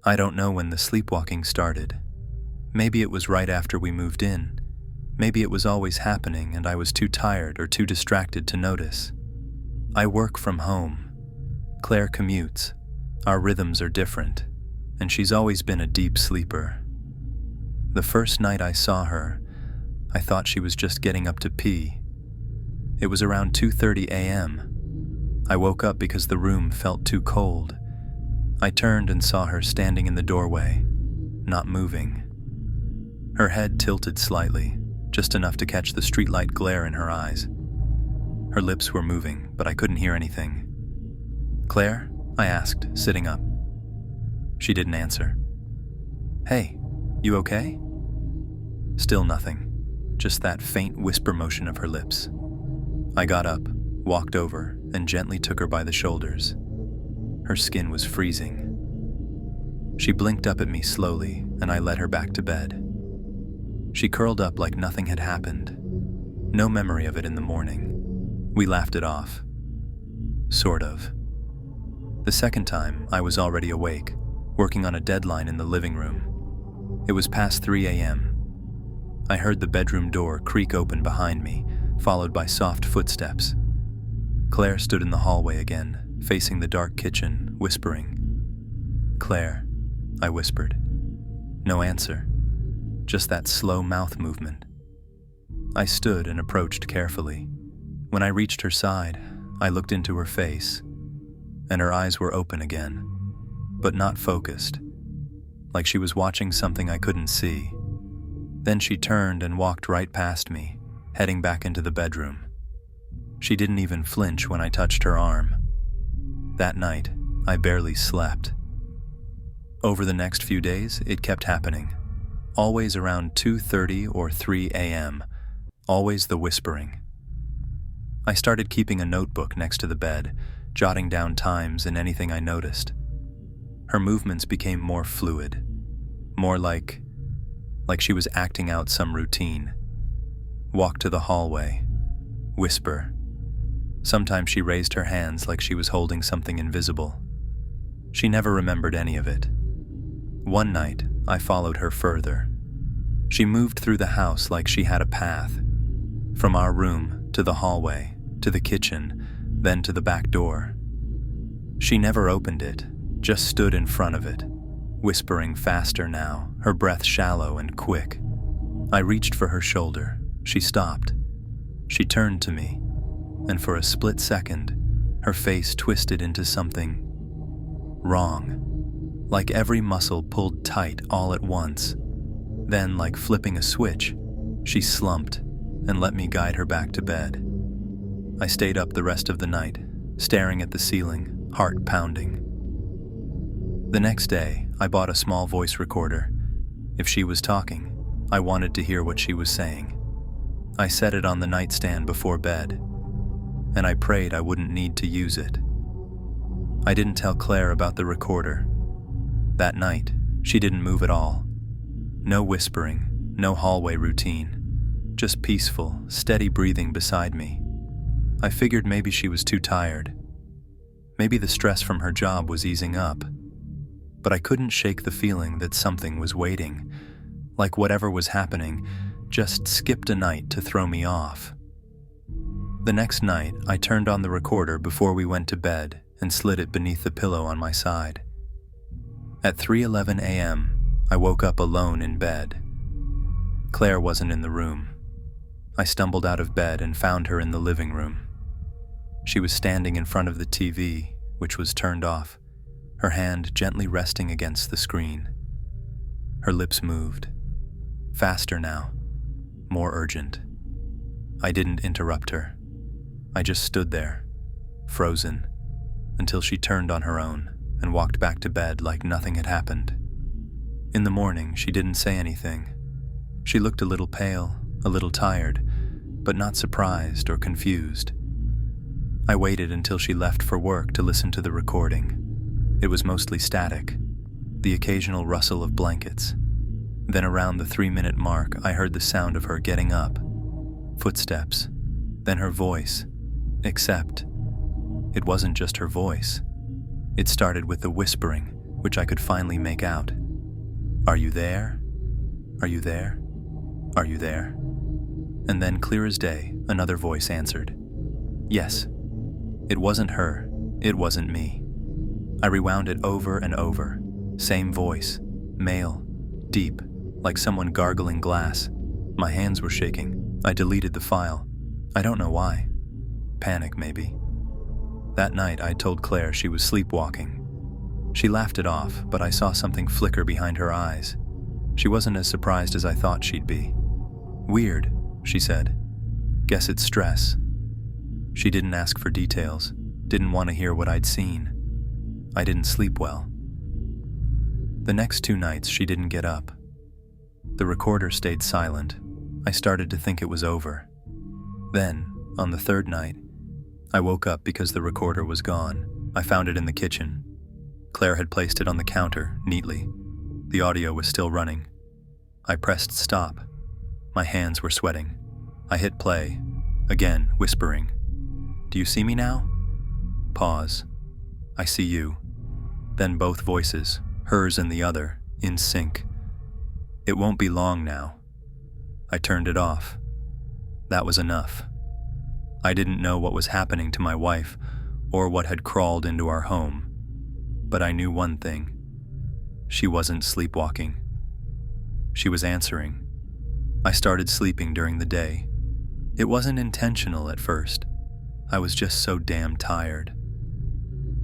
I don't know when the sleepwalking started. Maybe it was right after we moved in. Maybe it was always happening and I was too tired or too distracted to notice. I work from home. Claire commutes. Our rhythms are different, and she's always been a deep sleeper. The first night I saw her, I thought she was just getting up to pee. It was around 2:30 a.m. I woke up because the room felt too cold. I turned and saw her standing in the doorway, not moving. Her head tilted slightly, just enough to catch the streetlight glare in her eyes. Her lips were moving, but I couldn't hear anything. "Claire?" I asked, sitting up. She didn't answer. "Hey, you okay?" Still nothing, just that faint whisper motion of her lips. I got up, walked over, and gently took her by the shoulders. Her skin was freezing. She blinked up at me slowly, and I led her back to bed. She curled up like nothing had happened. No memory of it in the morning. We laughed it off. Sort of. The second time, I was already awake, working on a deadline in the living room. It was past 3 a.m. I heard the bedroom door creak open behind me, followed by soft footsteps. Claire stood in the hallway again, facing the dark kitchen, whispering. "Claire," I whispered. No answer, just that slow mouth movement. I stood and approached carefully. When I reached her side, I looked into her face, and her eyes were open again, but not focused, like she was watching something I couldn't see. Then she turned and walked right past me, heading back into the bedroom. She didn't even flinch when I touched her arm. That night, I barely slept. Over the next few days, it kept happening. Always around 2:30 or 3 a.m., always the whispering. I started keeping a notebook next to the bed, jotting down times and anything I noticed. Her movements became more fluid, more like she was acting out some routine. Walk to the hallway, whisper. Sometimes she raised her hands like she was holding something invisible. She never remembered any of it. One night, I followed her further. She moved through the house like she had a path, from our room to the hallway, to the kitchen, then to the back door. She never opened it, just stood in front of it, whispering faster now, her breath shallow and quick. I reached for her shoulder. She stopped. She turned to me, and for a split second, her face twisted into something wrong, like every muscle pulled tight all at once. Then, like flipping a switch, she slumped and let me guide her back to bed. I stayed up the rest of the night, staring at the ceiling, heart pounding. The next day, I bought a small voice recorder. If she was talking, I wanted to hear what she was saying. I set it on the nightstand before bed, and I prayed I wouldn't need to use it. I didn't tell Claire about the recorder. That night, she didn't move at all. No whispering, no hallway routine, just peaceful, steady breathing beside me. I figured maybe she was too tired. Maybe the stress from her job was easing up. But I couldn't shake the feeling that something was waiting, like whatever was happening just skipped a night to throw me off. The next night, I turned on the recorder before we went to bed and slid it beneath the pillow on my side. At 3:11 a.m., I woke up alone in bed. Claire wasn't in the room. I stumbled out of bed and found her in the living room. She was standing in front of the TV, which was turned off, her hand gently resting against the screen. Her lips moved. Faster now, more urgent. I didn't interrupt her. I just stood there, frozen, until she turned on her own and walked back to bed like nothing had happened. In the morning, she didn't say anything. She looked a little pale, a little tired, but not surprised or confused. I waited until she left for work to listen to the recording. It was mostly static, the occasional rustle of blankets. Then around the 3-minute mark, I heard the sound of her getting up. Footsteps, then her voice. Except, it wasn't just her voice. It started with the whispering, which I could finally make out. "Are you there? Are you there? Are you there?" And then, clear as day, another voice answered. Yes. It wasn't her. It wasn't me. I rewound it over and over. Same voice. Male. Deep. Like someone gargling glass. My hands were shaking. I deleted the file. I don't know why. Panic, maybe. That night, I told Claire she was sleepwalking. She laughed it off, but I saw something flicker behind her eyes. She wasn't as surprised as I thought she'd be. "Weird," she said. "Guess it's stress." She didn't ask for details, didn't want to hear what I'd seen. I didn't sleep well. The next 2 nights, she didn't get up. The recorder stayed silent. I started to think it was over. Then, on the 3rd night, I woke up because the recorder was gone. I found it in the kitchen. Claire had placed it on the counter, neatly. The audio was still running. I pressed stop. My hands were sweating. I hit play, again, whispering. "Do you see me now?" Pause. "I see you." Then both voices, hers and the other, in sync. "It won't be long now." I turned it off. That was enough. I didn't know what was happening to my wife or what had crawled into our home, but I knew one thing. She wasn't sleepwalking. She was answering. I started sleeping during the day. It wasn't intentional at first. I was just so damn tired.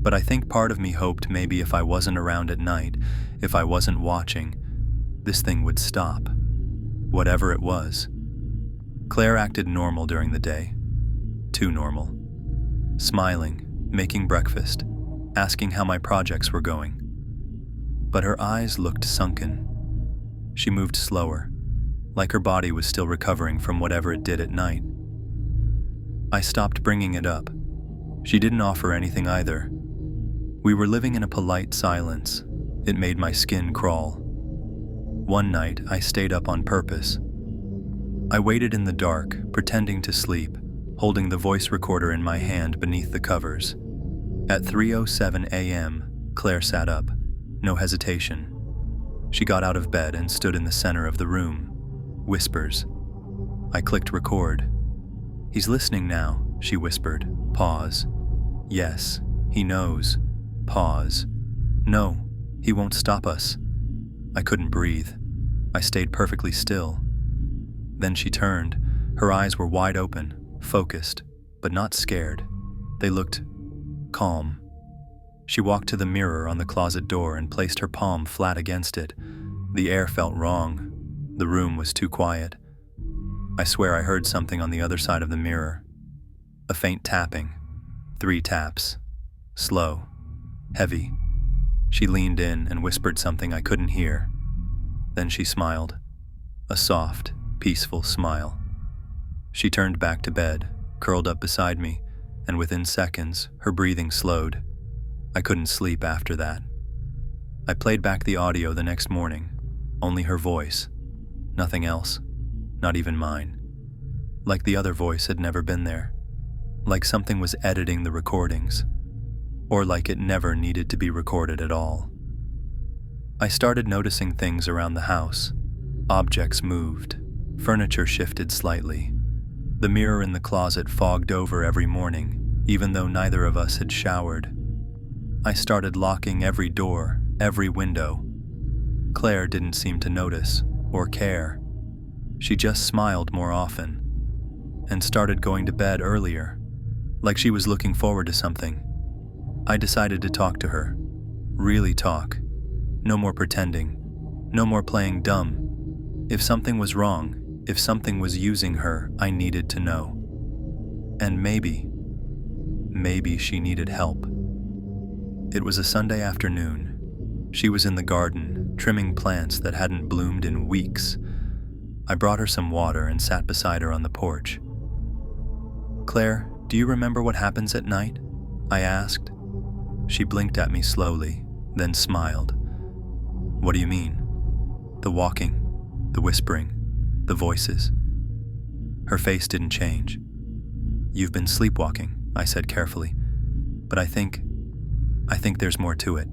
But I think part of me hoped maybe if I wasn't around at night, if I wasn't watching, this thing would stop. Whatever it was. Claire acted normal during the day. Too normal. Smiling, making breakfast, asking how my projects were going. But her eyes looked sunken. She moved slower, like her body was still recovering from whatever it did at night. I stopped bringing it up. She didn't offer anything either. We were living in a polite silence. It made my skin crawl. One night, I stayed up on purpose. I waited in the dark, pretending to sleep, holding the voice recorder in my hand beneath the covers. At 3:07 a.m., Claire sat up. No hesitation. She got out of bed and stood in the center of the room. Whispers. I clicked record. "He's listening now," she whispered. Pause. "Yes, he knows." Pause. "No, he won't stop us." I couldn't breathe. I stayed perfectly still. Then she turned. Her eyes were wide open, focused, but not scared. They looked calm. She walked to the mirror on the closet door and placed her palm flat against it. The air felt wrong. The room was too quiet. I swear I heard something on the other side of the mirror. A faint tapping. 3 taps. Slow. Heavy. She leaned in and whispered something I couldn't hear. Then she smiled. A soft, peaceful smile. She turned back to bed, curled up beside me, and within seconds, her breathing slowed. I couldn't sleep after that. I played back the audio the next morning. Only her voice. Nothing else. Not even mine. Like the other voice had never been there. Like something was editing the recordings. Or like it never needed to be recorded at all. I started noticing things around the house. Objects moved. Furniture shifted slightly. The mirror in the closet fogged over every morning, even though neither of us had showered. I started locking every door, every window. Claire didn't seem to notice or care. She just smiled more often and started going to bed earlier, like she was looking forward to something. I decided to talk to her. Really talk. No more pretending. No more playing dumb. If something was wrong, if something was using her, I needed to know. And maybe she needed help. It was a Sunday afternoon. She was in the garden, trimming plants that hadn't bloomed in weeks. I brought her some water and sat beside her on the porch. "Claire, do you remember what happens at night?" I asked. She blinked at me slowly, then smiled. "What do you mean?" "The walking, the whispering, the voices." Her face didn't change. "You've been sleepwalking," I said carefully, "but I think there's more to it."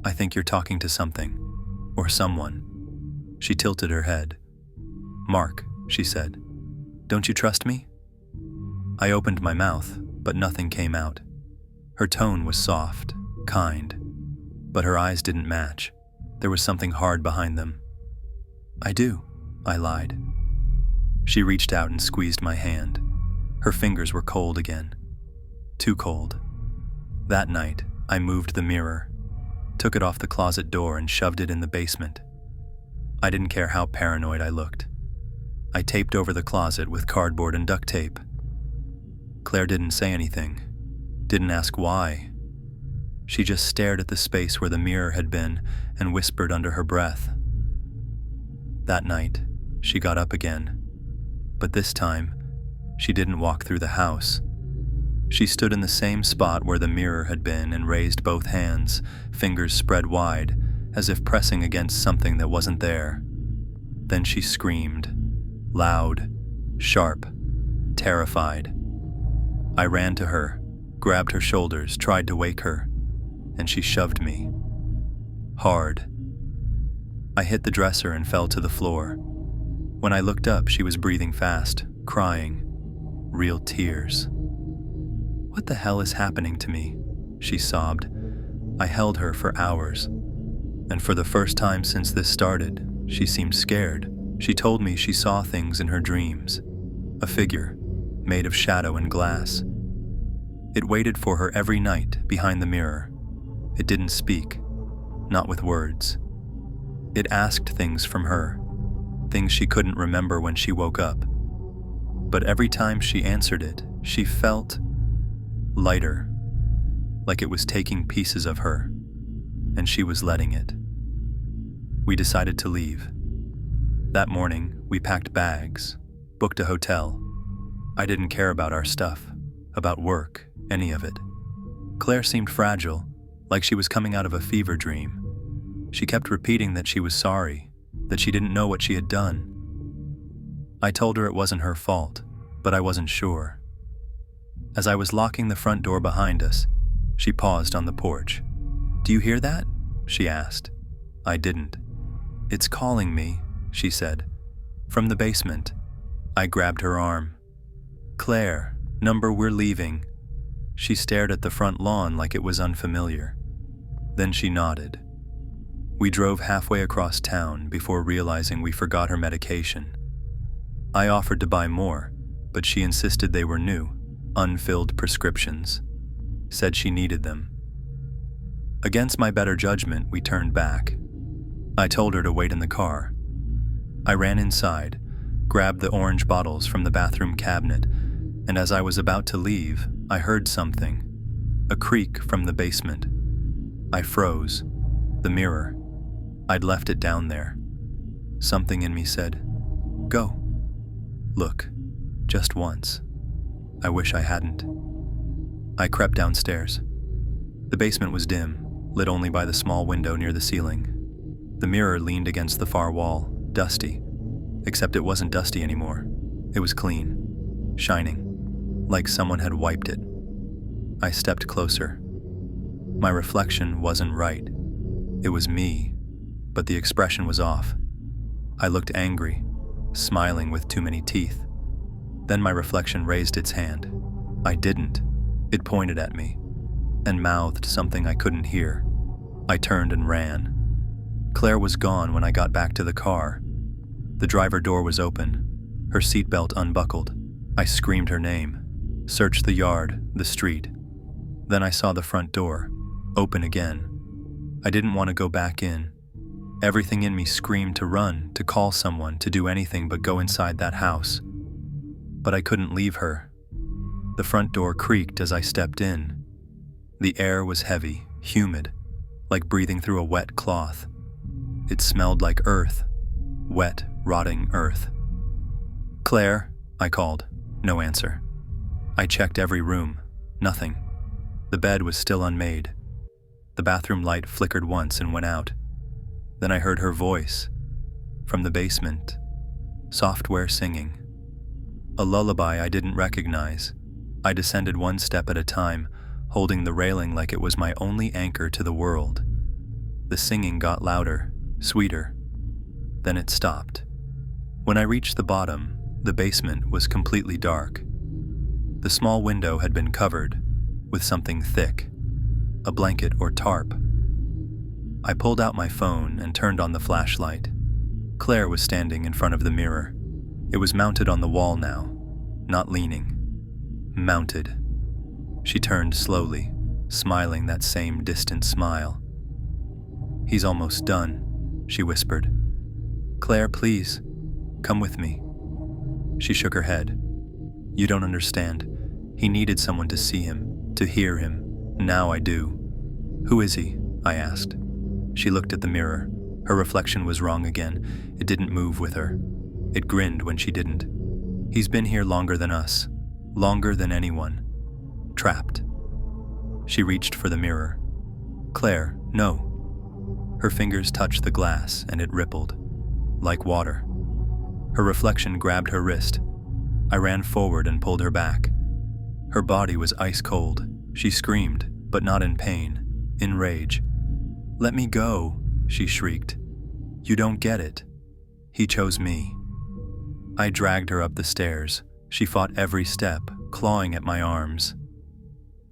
I think you're talking to something. Or someone." She tilted her head. "Mark," she said, "don't you trust me?" I opened my mouth, but nothing came out. Her tone was soft, kind, but her eyes didn't match. There was something hard behind them. "I do," I lied. She reached out and squeezed my hand. Her fingers were cold again. Too cold. That night, I moved the mirror, took it off the closet door and shoved it in the basement. I didn't care how paranoid I looked. I taped over the closet with cardboard and duct tape. Claire didn't say anything, didn't ask why. She just stared at the space where the mirror had been and whispered under her breath. That night, she got up again, but this time, she didn't walk through the house. She stood in the same spot where the mirror had been and raised both hands, fingers spread wide, as if pressing against something that wasn't there. Then she screamed, loud, sharp, terrified. I ran to her, grabbed her shoulders, tried to wake her, and she shoved me. Hard. I hit the dresser and fell to the floor. When I looked up, she was breathing fast, crying. Real tears. "What the hell is happening to me?" she sobbed. I held her for hours. And for the first time since this started, she seemed scared. She told me she saw things in her dreams. A figure, made of shadow and glass. It waited for her every night behind the mirror. It didn't speak, not with words. It asked things from her, things she couldn't remember when she woke up. But every time she answered it, she felt lighter, like it was taking pieces of her, and she was letting it. We decided to leave. That morning, we packed bags, booked a hotel. I didn't care about our stuff, about work, any of it. Claire seemed fragile, like she was coming out of a fever dream. She kept repeating that she was sorry, that she didn't know what she had done. I told her it wasn't her fault, but I wasn't sure. As I was locking the front door behind us, she paused on the porch. "Do you hear that?" she asked. I didn't. "It's calling me," she said. "From the basement." I grabbed her arm. "Claire, number we're leaving." She stared at the front lawn like it was unfamiliar. Then she nodded. We drove halfway across town before realizing we forgot her medication. I offered to buy more, but she insisted they were new, unfilled prescriptions. Said she needed them. Against my better judgment, we turned back. I told her to wait in the car. I ran inside, grabbed the orange bottles from the bathroom cabinet, and as I was about to leave, I heard something. A creak from the basement. I froze. The mirror. I'd left it down there. Something in me said, "Go. Look. Just once." I wish I hadn't. I crept downstairs. The basement was dim, lit only by the small window near the ceiling. The mirror leaned against the far wall, dusty. Except it wasn't dusty anymore. It was clean, shining, like someone had wiped it. I stepped closer. My reflection wasn't right. It was me, but the expression was off. I looked angry, smiling with too many teeth. Then my reflection raised its hand. I didn't. It pointed at me and mouthed something I couldn't hear. I turned and ran. Claire was gone when I got back to the car. The driver door was open, her seatbelt unbuckled. I screamed her name, searched the yard, the street. Then I saw the front door, open again. I didn't want to go back in. Everything in me screamed to run, to call someone, to do anything but go inside that house. But I couldn't leave her. The front door creaked as I stepped in. The air was heavy, humid, like breathing through a wet cloth. It smelled like earth, wet, rotting earth. "Claire," I called. No answer. I checked every room. Nothing. The bed was still unmade. The bathroom light flickered once and went out. Then I heard her voice. From the basement. Software singing. A lullaby I didn't recognize. I descended one step at a time, holding the railing like it was my only anchor to the world. The singing got louder, sweeter. Then it stopped. When I reached the bottom, the basement was completely dark. The small window had been covered with something thick, a blanket or tarp. I pulled out my phone and turned on the flashlight. Claire was standing in front of the mirror. It was mounted on the wall now, not leaning. Mounted. She turned slowly, smiling that same distant smile. "He's almost done," she whispered. "Claire, please, come with me." She shook her head. "You don't understand. He needed someone to see him, to hear him. Now I do." "Who is he?" I asked. She looked at the mirror. Her reflection was wrong again. It didn't move with her. It grinned when she didn't. "He's been here longer than us. Longer than anyone. Trapped." She reached for the mirror. "Claire, no." Her fingers touched the glass and it rippled, like water. Her reflection grabbed her wrist. I ran forward and pulled her back. Her body was ice cold. She screamed, but not in pain, in rage. "Let me go," she shrieked. "You don't get it. He chose me." I dragged her up the stairs. She fought every step, clawing at my arms.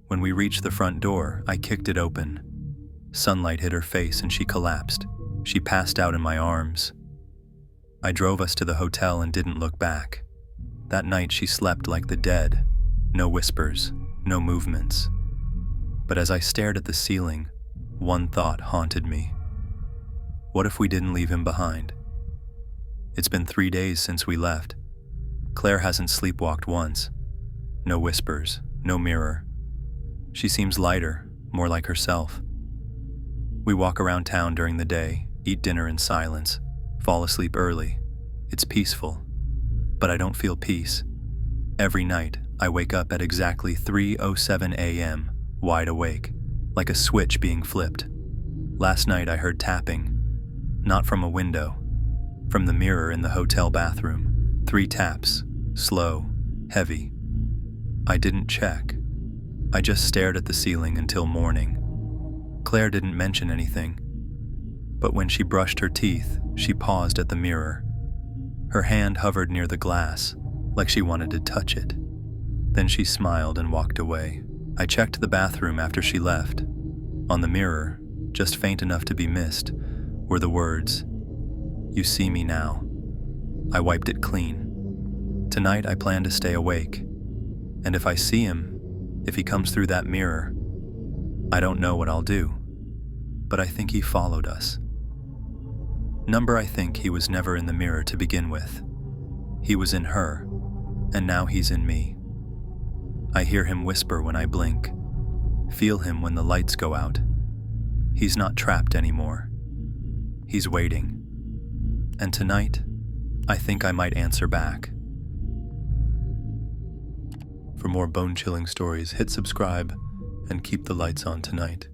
When we reached the front door, I kicked it open. Sunlight hit her face and she collapsed. She passed out in my arms. I drove us to the hotel and didn't look back. That night she slept like the dead. No whispers, no movements. But as I stared at the ceiling, one thought haunted me. What if we didn't leave him behind? It's been 3 days since we left. Claire hasn't sleepwalked once. No whispers, no mirror. She seems lighter, more like herself. We walk around town during the day, eat dinner in silence, fall asleep early. It's peaceful, but I don't feel peace. Every night, I wake up at exactly 3:07 a.m., wide awake, like a switch being flipped. Last night I heard tapping, not from a window, from the mirror in the hotel bathroom. 3 taps, slow, heavy. I didn't check. I just stared at the ceiling until morning. Claire didn't mention anything, but when she brushed her teeth, she paused at the mirror. Her hand hovered near the glass, like she wanted to touch it. Then she smiled and walked away. I checked the bathroom after she left. On the mirror, just faint enough to be missed, were the words, "You see me now." I wiped it clean. Tonight I plan to stay awake. And if I see him, if he comes through that mirror, I don't know what I'll do. But I think he followed us. I think he was never in the mirror to begin with. He was in her, and now he's in me. I hear him whisper when I blink, feel him when the lights go out. He's not trapped anymore. He's waiting. And tonight, I think I might answer back. For more bone-chilling stories, hit subscribe and keep the lights on tonight.